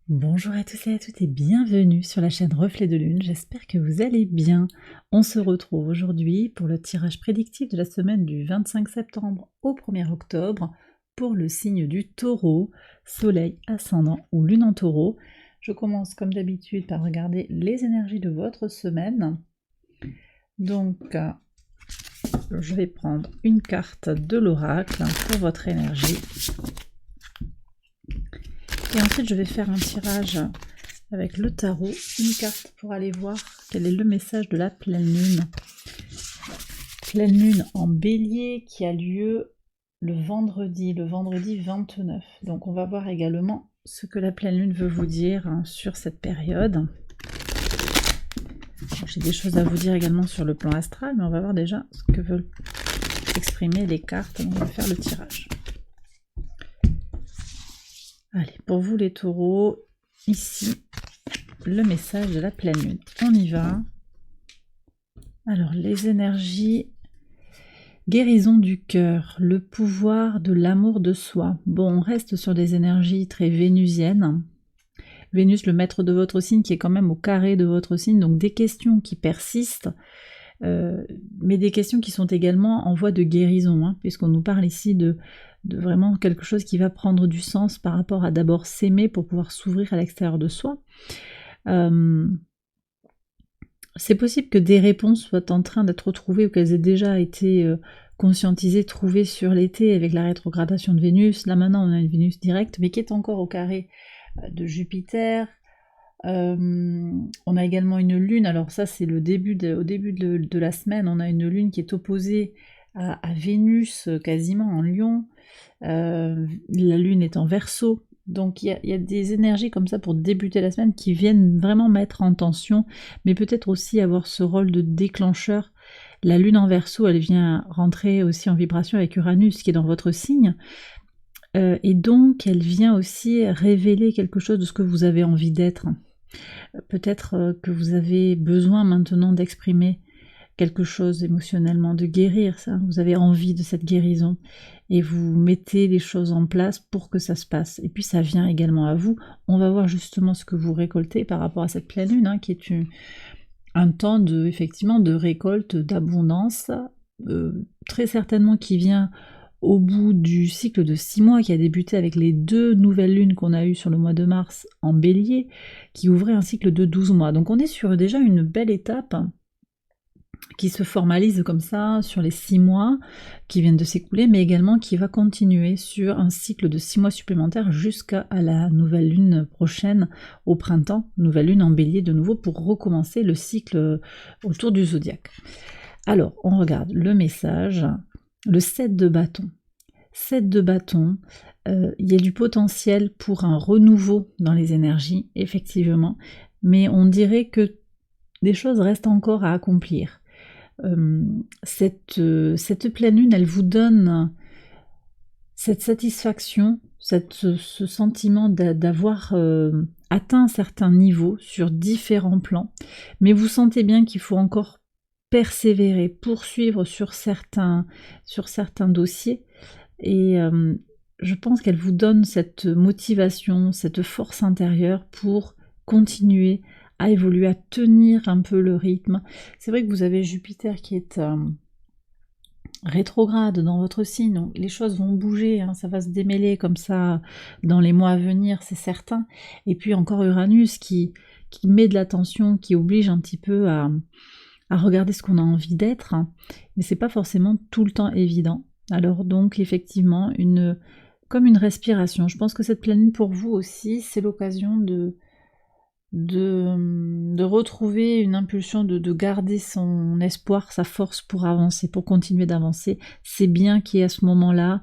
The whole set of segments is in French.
Bonjour à tous et à toutes et bienvenue sur la chaîne Reflet de Lune, j'espère que vous allez bien. On se retrouve aujourd'hui pour le tirage prédictif de la semaine du 25 septembre au 1er octobre pour le signe du Taureau, Soleil, Ascendant ou Lune en Taureau. Je commence comme d'habitude par regarder les énergies de votre semaine. Donc, je vais prendre une carte de l'oracle pour votre énergie. Et ensuite, je vais faire un tirage avec le tarot, une carte pour aller voir quel est le message de la pleine lune. Pleine lune en bélier qui a lieu le vendredi 29. Donc on va voir également ce que la pleine lune veut vous dire sur cette période. J'ai des choses à vous dire également sur le plan astral, mais on va voir déjà ce que veulent exprimer les cartes. On va faire le tirage. Allez, pour vous les taureaux, ici, le message de la pleine lune. On y va. Alors, les énergies, guérison du cœur, le pouvoir de l'amour de soi. Bon, on reste sur des énergies très vénusiennes. Vénus, le maître de votre signe, qui est quand même au carré de votre signe, donc des questions qui persistent, mais des questions qui sont également en voie de guérison, puisqu'on nous parle ici de vraiment quelque chose qui va prendre du sens par rapport à d'abord s'aimer pour pouvoir s'ouvrir à l'extérieur de soi. C'est possible que des réponses soient en train d'être trouvées ou qu'elles aient déjà été conscientisées, trouvées sur l'été avec la rétrogradation de Vénus. Là maintenant on a une Vénus directe mais qui est encore au carré de Jupiter. On a également une lune, alors ça c'est au début de la semaine, on a une lune qui est opposée à Vénus quasiment en Lion. La lune est en Verseau, donc il y a des énergies comme ça pour débuter la semaine qui viennent vraiment mettre en tension, mais peut-être aussi avoir ce rôle de déclencheur. La lune en Verseau, elle vient rentrer aussi en vibration avec Uranus qui est dans votre signe, et donc elle vient aussi révéler quelque chose de ce que vous avez envie d'être. Peut-être que vous avez besoin maintenant d'exprimer quelque chose émotionnellement, de guérir ça, vous avez envie de cette guérison et vous mettez les choses en place pour que ça se passe. Et puis ça vient également à vous. On va voir justement ce que vous récoltez par rapport à cette pleine lune, qui est un temps effectivement de récolte, d'abondance, très certainement qui vient au bout du cycle de 6 mois qui a débuté avec les 2 nouvelles lunes qu'on a eues sur le mois de mars en bélier, qui ouvrait un cycle de 12 mois. Donc on est sur déjà une belle étape qui se formalise comme ça sur les 6 mois qui viennent de s'écouler, mais également qui va continuer sur un cycle de 6 mois supplémentaires jusqu'à la nouvelle lune prochaine au printemps, nouvelle lune en bélier de nouveau pour recommencer le cycle autour du zodiaque. Alors, on regarde le message, le 7 de bâton. 7 de bâton, il y a du potentiel pour un renouveau dans les énergies, effectivement, mais on dirait que des choses restent encore à accomplir. Cette pleine lune, elle vous donne cette satisfaction, ce sentiment d'avoir atteint un certain niveau sur différents plans, mais vous sentez bien qu'il faut encore persévérer, poursuivre sur certains dossiers, et je pense qu'elle vous donne cette motivation, cette force intérieure pour continuer à évoluer, à tenir un peu le rythme. C'est vrai que vous avez Jupiter qui est rétrograde dans votre signe, donc les choses vont bouger, ça va se démêler comme ça dans les mois à venir, c'est certain. Et puis encore Uranus qui met de l'attention, qui oblige un petit peu à regarder ce qu'on a envie d'être, mais c'est pas forcément tout le temps évident. Alors donc effectivement, comme une respiration. Je pense que cette pleine lune pour vous aussi, c'est l'occasion de retrouver une impulsion, de garder son espoir, sa force pour avancer, pour continuer d'avancer. C'est bien qu'il y ait à ce moment-là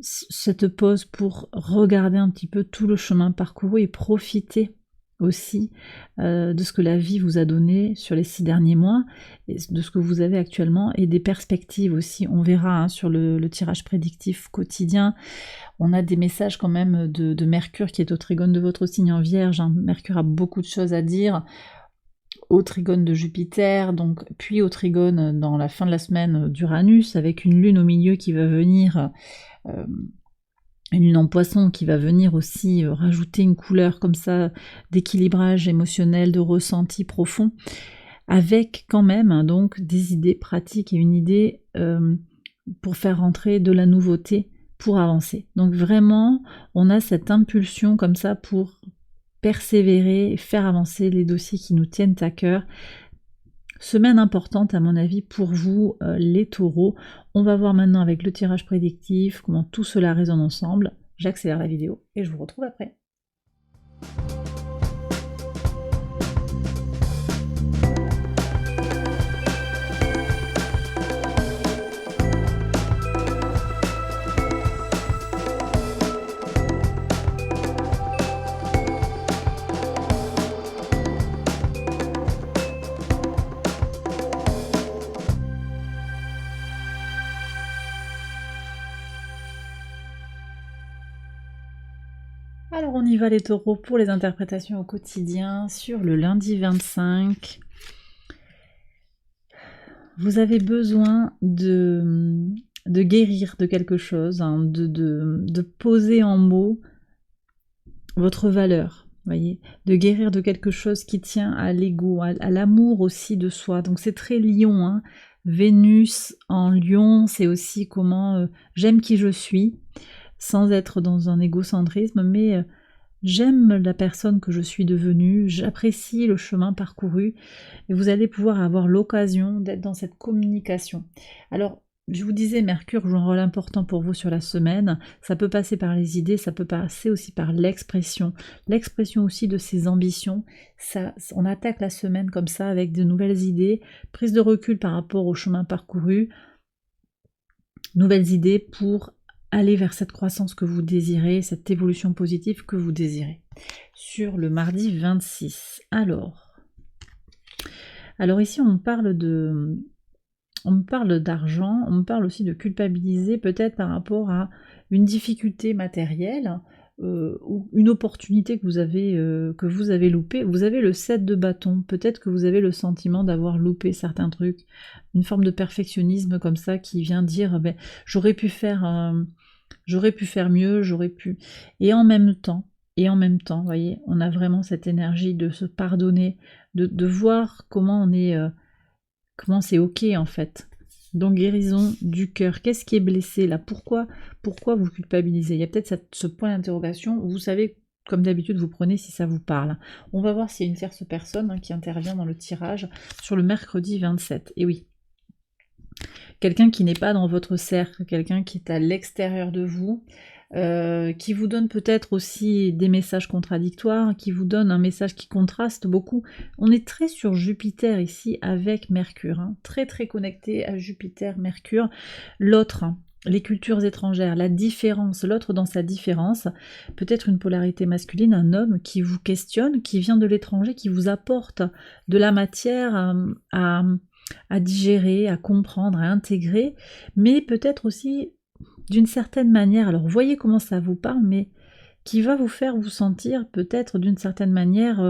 cette pause pour regarder un petit peu tout le chemin parcouru et profiter aussi de ce que la vie vous a donné sur les 6 derniers mois, et de ce que vous avez actuellement, et des perspectives aussi. On verra sur le tirage prédictif quotidien, on a des messages quand même de Mercure qui est au trigone de votre signe en Vierge. Mercure a beaucoup de choses à dire, au trigone de Jupiter, donc puis au trigone dans la fin de la semaine d'Uranus, avec une lune au milieu qui va venir une lune en poisson qui va venir aussi rajouter une couleur comme ça d'équilibrage émotionnel, de ressenti profond, avec quand même donc des idées pratiques et une idée pour faire rentrer de la nouveauté, pour avancer. Donc vraiment, on a cette impulsion comme ça pour persévérer et faire avancer les dossiers qui nous tiennent à cœur. Semaine importante à mon avis pour vous les taureaux. On va voir maintenant avec le tirage prédictif comment tout cela résonne ensemble. J'accélère la vidéo et je vous retrouve après. Alors on y va les taureaux pour les interprétations au quotidien sur le lundi 25. Vous avez besoin de guérir de quelque chose, hein, de poser en mots votre valeur, voyez, de guérir de quelque chose qui tient à l'ego, à l'amour aussi de soi. Donc c'est très lion, hein. Vénus en lion, c'est aussi comment j'aime qui je suis, sans être dans un égocentrisme, mais j'aime la personne que je suis devenue, j'apprécie le chemin parcouru, et vous allez pouvoir avoir l'occasion d'être dans cette communication. Alors, je vous disais, Mercure joue un rôle important pour vous sur la semaine, ça peut passer par les idées, ça peut passer aussi par l'expression aussi de ses ambitions. Ça, on attaque la semaine comme ça avec de nouvelles idées, prise de recul par rapport au chemin parcouru, nouvelles idées pour aller vers cette croissance que vous désirez, cette évolution positive que vous désirez. Sur le mardi 26. Alors ici on parle d'argent, on me parle aussi de culpabiliser peut-être par rapport à une difficulté matérielle ou une opportunité que vous avez loupée. Vous avez le 7 de bâton, peut-être que vous avez le sentiment d'avoir loupé certains trucs, une forme de perfectionnisme comme ça qui vient dire j'aurais pu faire mieux, j'aurais pu. Et en même temps, vous voyez, on a vraiment cette énergie de se pardonner, de voir comment comment c'est ok en fait. Donc guérison du cœur. Qu'est-ce qui est blessé là? Pourquoi vous culpabilisez? Il y a peut-être ce point d'interrogation où vous savez, comme d'habitude, vous prenez si ça vous parle. On va voir s'il y a une tierce personne qui intervient dans le tirage sur le mercredi 27. Et oui, quelqu'un qui n'est pas dans votre cercle, quelqu'un qui est à l'extérieur de vous, qui vous donne peut-être aussi des messages contradictoires, qui vous donne un message qui contraste beaucoup. On est très sur Jupiter ici avec Mercure, hein, très très connecté à Jupiter, Mercure. L'autre, hein, les cultures étrangères, la différence, l'autre dans sa différence, peut-être une polarité masculine, un homme qui vous questionne, qui vient de l'étranger, qui vous apporte de la matière à digérer, à comprendre, à intégrer, mais peut-être aussi d'une certaine manière, alors voyez comment ça vous parle, mais qui va vous faire vous sentir peut-être d'une certaine manière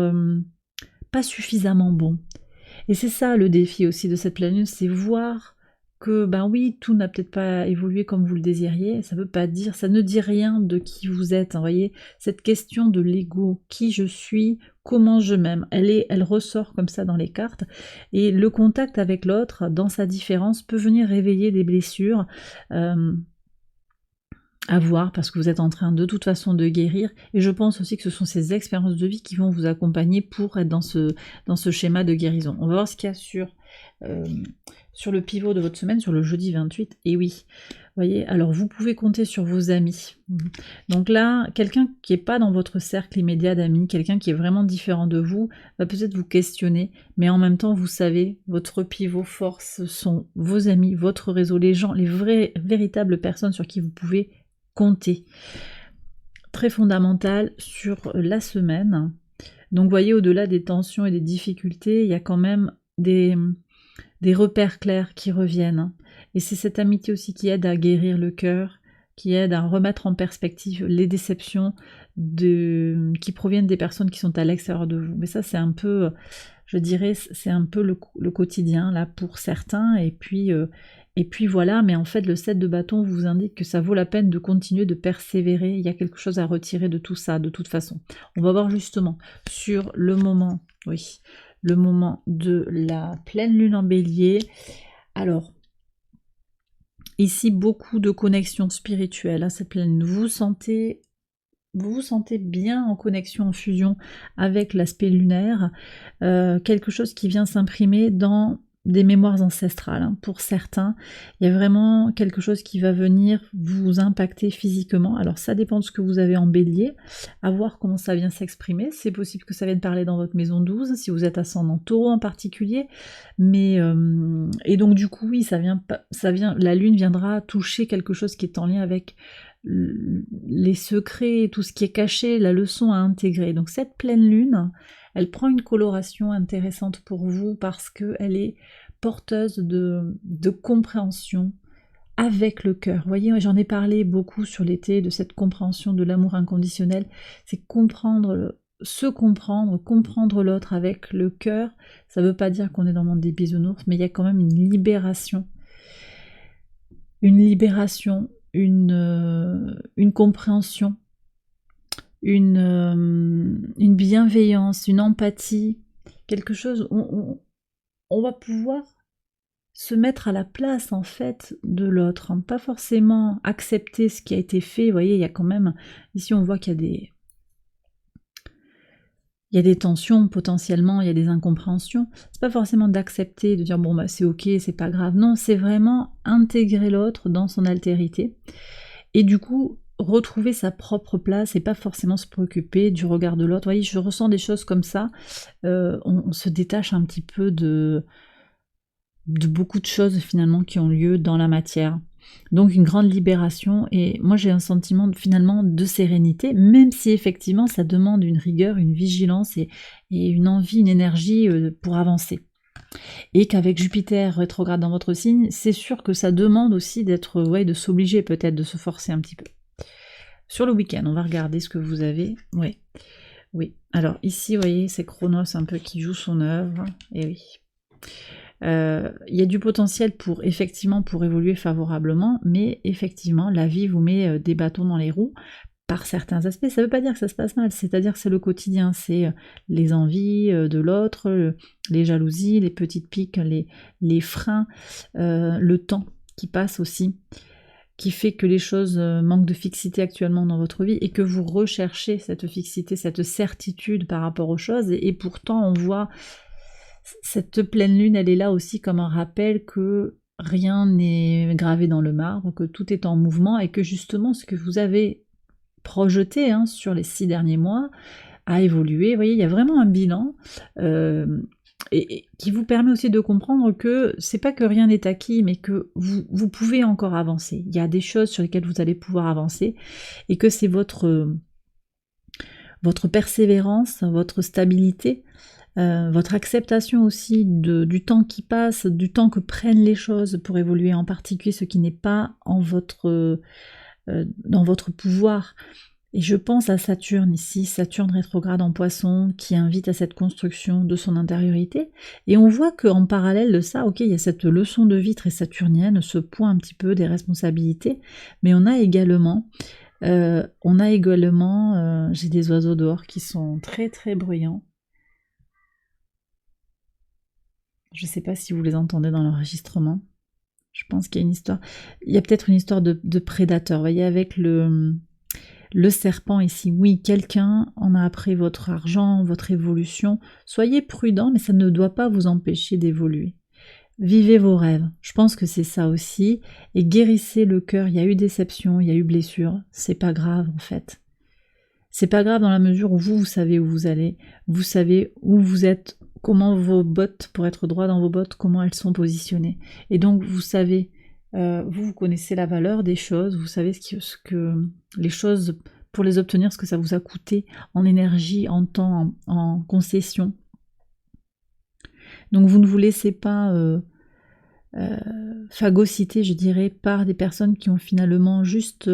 pas suffisamment bon. Et c'est ça le défi aussi de cette planète, c'est voir que ben oui, tout n'a peut-être pas évolué comme vous le désiriez, ça veut pas dire, ça ne dit rien de qui vous êtes, hein, voyez, cette question de l'ego, qui je suis, comment je m'aime, elle ressort comme ça dans les cartes, et le contact avec l'autre, dans sa différence, peut venir réveiller des blessures, à voir parce que vous êtes en train de toute façon de guérir, et je pense aussi que ce sont ces expériences de vie qui vont vous accompagner pour être dans ce schéma de guérison. On va voir ce qu'il y a sur le pivot de votre semaine, sur le jeudi 28, et oui, voyez, alors vous pouvez compter sur vos amis. Donc là, quelqu'un qui n'est pas dans votre cercle immédiat d'amis, quelqu'un qui est vraiment différent de vous, va peut-être vous questionner, mais en même temps, vous savez, votre pivot force sont vos amis, votre réseau, les gens, les véritables personnes sur qui vous pouvez compter. Très fondamental sur la semaine. Donc voyez, au-delà des tensions et des difficultés, il y a quand même des repères clairs qui reviennent. Et c'est cette amitié aussi qui aide à guérir le cœur, qui aide à remettre en perspective les déceptions qui proviennent des personnes qui sont à l'extérieur de vous. Mais ça, c'est un peu, je dirais, c'est un peu le quotidien là pour certains. Et puis Et puis voilà, mais en fait le 7 de bâton vous indique que ça vaut la peine de continuer de persévérer, il y a quelque chose à retirer de tout ça, de toute façon. On va voir justement sur le moment, oui, le moment de la pleine lune en bélier. Alors, ici beaucoup de connexions spirituelles à cette pleine lune, vous vous sentez bien en connexion, en fusion avec l'aspect lunaire, quelque chose qui vient s'imprimer dans des mémoires ancestrales. Hein. Pour certains, il y a vraiment quelque chose qui va venir vous impacter physiquement. Alors ça dépend de ce que vous avez en bélier, à voir comment ça vient s'exprimer. C'est possible que ça vienne parler dans votre maison 12, si vous êtes ascendant taureau en particulier. Mais et donc du coup, oui, la lune viendra toucher quelque chose qui est en lien avec les secrets, tout ce qui est caché, la leçon à intégrer. Donc cette pleine lune, elle prend une coloration intéressante pour vous parce qu'elle est porteuse de compréhension avec le cœur. Vous voyez, j'en ai parlé beaucoup sur l'été de cette compréhension de l'amour inconditionnel. C'est se comprendre l'autre avec le cœur. Ça ne veut pas dire qu'on est dans le monde des bisounours, mais il y a quand même une libération. Une compréhension, une bienveillance, une empathie, quelque chose où on va pouvoir se mettre à la place en fait de l'autre, hein, pas forcément accepter ce qui a été fait. Vous voyez, il y a quand même, ici on voit qu'il y a des tensions potentiellement, il y a des incompréhensions. C'est pas forcément d'accepter, de dire bon bah c'est ok, c'est pas grave. Non, c'est vraiment intégrer l'autre dans son altérité. Et du coup, retrouver sa propre place et pas forcément se préoccuper du regard de l'autre. Vous voyez, je ressens des choses comme ça. On se détache un petit peu de beaucoup de choses finalement qui ont lieu dans la matière. Donc une grande libération, et moi j'ai un sentiment finalement de sérénité, même si effectivement ça demande une rigueur, une vigilance et une envie, une énergie pour avancer. Et qu'avec Jupiter rétrograde dans votre signe, c'est sûr que ça demande aussi d'être, de s'obliger peut-être, de se forcer un petit peu. Sur le week-end, on va regarder ce que vous avez. Oui. Alors ici, vous voyez, c'est Chronos un peu qui joue son œuvre. Et oui. Il y a du potentiel pour évoluer favorablement, mais effectivement, la vie vous met des bâtons dans les roues par certains aspects. Ça ne veut pas dire que ça se passe mal, c'est-à-dire que c'est le quotidien, c'est les envies de l'autre, les jalousies, les petites piques, les freins, le temps qui passe aussi, qui fait que les choses manquent de fixité actuellement dans votre vie et que vous recherchez cette fixité, cette certitude par rapport aux choses, et pourtant on voit cette pleine lune, elle est là aussi comme un rappel que rien n'est gravé dans le marbre, que tout est en mouvement et que justement ce que vous avez projeté sur les 6 derniers mois a évolué. Vous voyez, il y a vraiment un bilan et qui vous permet aussi de comprendre que c'est pas que rien n'est acquis, mais que vous pouvez encore avancer. Il y a des choses sur lesquelles vous allez pouvoir avancer et que c'est votre persévérance, votre stabilité, votre acceptation aussi du temps qui passe, du temps que prennent les choses pour évoluer, en particulier ce qui n'est pas dans votre pouvoir. Et je pense à Saturne ici, Saturne rétrograde en Poisson, qui invite à cette construction de son intériorité. Et on voit qu'en parallèle de ça, ok, il y a cette leçon de vie très saturnienne, ce point un petit peu des responsabilités, mais on a également, j'ai des oiseaux dehors qui sont très très bruyants. Je ne sais pas si vous les entendez dans l'enregistrement. Je pense qu'il y a une histoire. Il y a peut-être une histoire de prédateur. Vous voyez, avec le serpent ici. Oui, quelqu'un en a appris votre argent, votre évolution. Soyez prudent, mais ça ne doit pas vous empêcher d'évoluer. Vivez vos rêves. Je pense que c'est ça aussi. Et guérissez le cœur. Il y a eu déception, il y a eu blessure. C'est pas grave en fait. C'est pas grave dans la mesure où vous savez où vous allez. Vous savez où vous êtes, comment vos bottes, pour être droit dans vos bottes, comment elles sont positionnées. Et donc vous savez, vous connaissez la valeur des choses, vous savez ce que les choses, pour les obtenir, ce que ça vous a coûté en énergie, en temps, en concession. Donc vous ne vous laissez pas phagocyter, je dirais, par des personnes qui ont finalement juste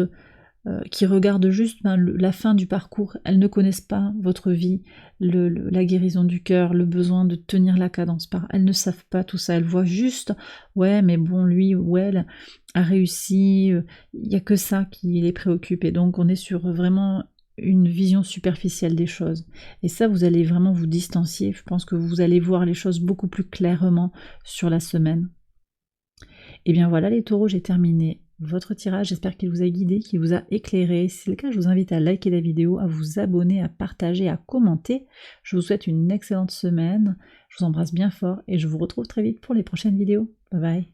qui regardent juste la fin du parcours. Elles ne connaissent pas votre vie, la guérison du cœur, le besoin de tenir la cadence. Elles ne savent pas tout ça. Elles voient juste, ouais, mais bon, lui ou elle a réussi. Il n'y a que ça qui les préoccupe. Et donc, on est sur vraiment une vision superficielle des choses. Et ça, vous allez vraiment vous distancier. Je pense que vous allez voir les choses beaucoup plus clairement sur la semaine. Et bien voilà les taureaux, j'ai terminé votre tirage. J'espère qu'il vous a guidé, qu'il vous a éclairé. Si c'est le cas, je vous invite à liker la vidéo, à vous abonner, à partager, à commenter. Je vous souhaite une excellente semaine. Je vous embrasse bien fort et je vous retrouve très vite pour les prochaines vidéos. Bye bye.